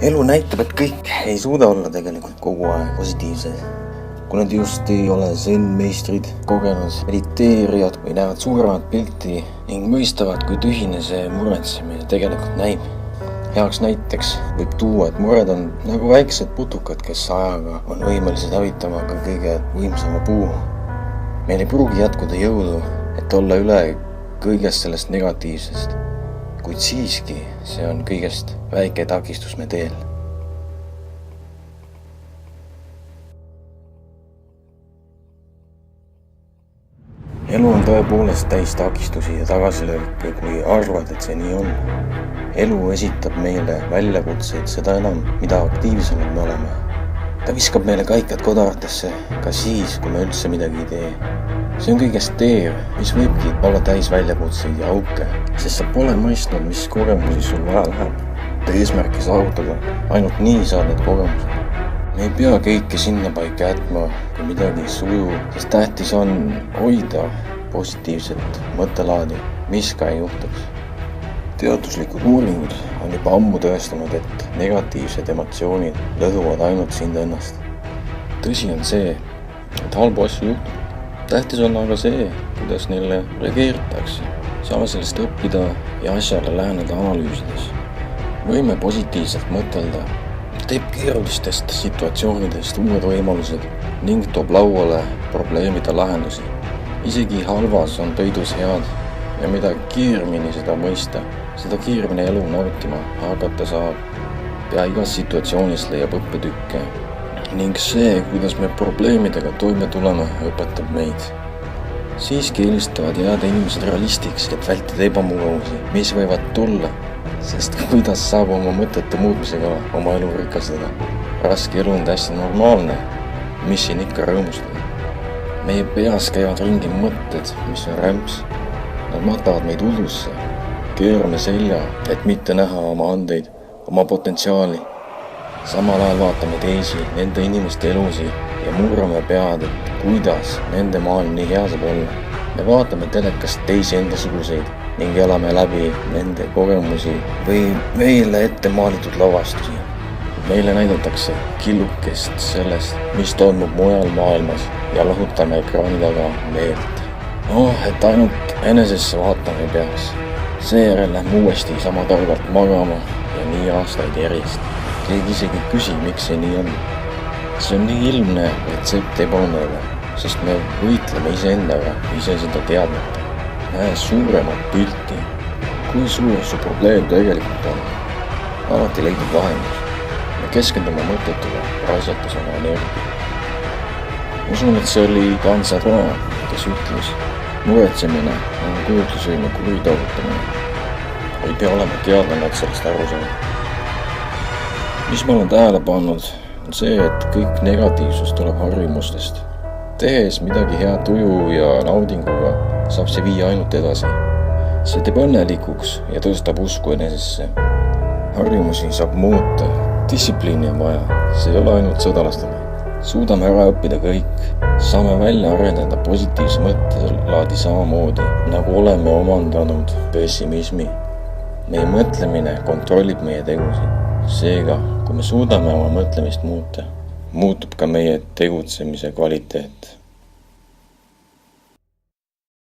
Elu näitab, et kõik ei suuda olla tegelikult kogu aeg positiivsed. Kui nad just ei ole zen-meistrid, kogenud mediteerijad või näevad suuremat pilti ning mõistavad, kui tühine see muretsemine tegelikult näib. Heaks näiteks võib tuua, et mured on nagu väiksed putukad, kes ajaga on võimelised hävitama ka kõige võimsama puu. Meil ei pruugi jätkuda jõudu, et olla üle kõigest sellest negatiivsest, kuid siiski see on kõigest väike takistus me teel. Elu on tõepoolest täis takistusi ja tagasilööke, kui arvad, et see nii on. Elu esitab meile väljakutseid seda enam, mida aktiivsemad me oleme. Ta viskab meile kaikad kodaratesse ka siis, kui me üldse midagi ei tee. See on kõigest teer, mis võibki olla täis väljakutseid ja auke, sest sa pole mõistnud, mis kogemusi sul vaja läheb. Eesmärki saavutada, ainult nii saad need kogemused. Me ei pea kõike sinna paika jätma, kui midagi ei suju, sest tähtis on hoida positiivset mõttelaadi, mis ka ei juhtuks. Teaduslikud uuringud on juba ammu tõestanud, et negatiivsed emotsioonid lõhuvad ainult sind ennast. Tõsi on see, et halbu asju juhtub. Tähtis on aga see, kuidas neile reageeritakse. Saame sellest õppida ja asjale läheneda analüüsides. Võime positiivselt mõtelda, teeb keerulistest situatsioonidest uued võimalused ning toob lauale probleemide lahendusi. Isegi halvas on peidus head ja mida kiiremini seda mõista, seda kiiremini elu nautima hakata saab. Pea igas situatsioonis leiab õppetükke ning see, kuidas me probleemidega toime tuleme, õpetab meid. Siiski eelistavad jääda inimesed realistiks, et vältida ebamugavusi, mis võivad tulla, sest kuidas saab oma mõtete muutmisega oma elu rikastada. Raske elu on täiesti normaalne, mis siin ikka rõõmustada. Meie peas käivad ringi mõtted, mis on rämps. Nad matavad meid udusse, keerame selja, et mitte näha oma andeid, oma potentsiaali. Samal ajal vaatame teisi, nende inimeste elusi ja murrame pead, et kuidas nende maailm nii hea saab olla. Me vaatame telekast teisi endasuguseid ning elame läbi nende kogemusi või meile ette maalitud lavastusi. Meile näidatakse killukest sellest, mis toimub mujal maailmas ja lahutame ekraani taga meelt. Et ainult enesesse vaatame peaks. Seejärel lähme uuesti sama targalt magama ja nii aastaid järjest. Keegi isegi küsi, miks see nii on. See on nii ilmne retsept ebaõnnele, sest me võitleme iseendaga ise seda teadmata. Näe suuremat pilti, kui suur su probleem tegelikult on. Alati leidub lahendus. Me keskendume mõtetele, raisates oma energia. Usun, et see oli Kansa Trona, kes ütles, muretsemine on kujutlusvõime kuritarvitamine. Ei pea olema teadlane, et sellest aru saada. Mis ma olen tähele pannud, on see, et kõik negatiivsus tuleb harjumustest. Tehes midagi hea tuju ja naudinguga saab see viia ainult edasi. See teeb õnnelikuks ja tõstab usku enesesse. Harjumusi saab muuta, distsipliini on vaja, see ei ole ainult sõdalastele. Suudame ära õppida kõik, saame välja arendada positiivse mõttelaadi samamoodi, nagu oleme omandanud pessimismi. Meie mõtlemine kontrollib meie tegusid. Seega, kui me suudame oma mõtlemist muuta, muutub ka meie tegutsemise kvaliteet.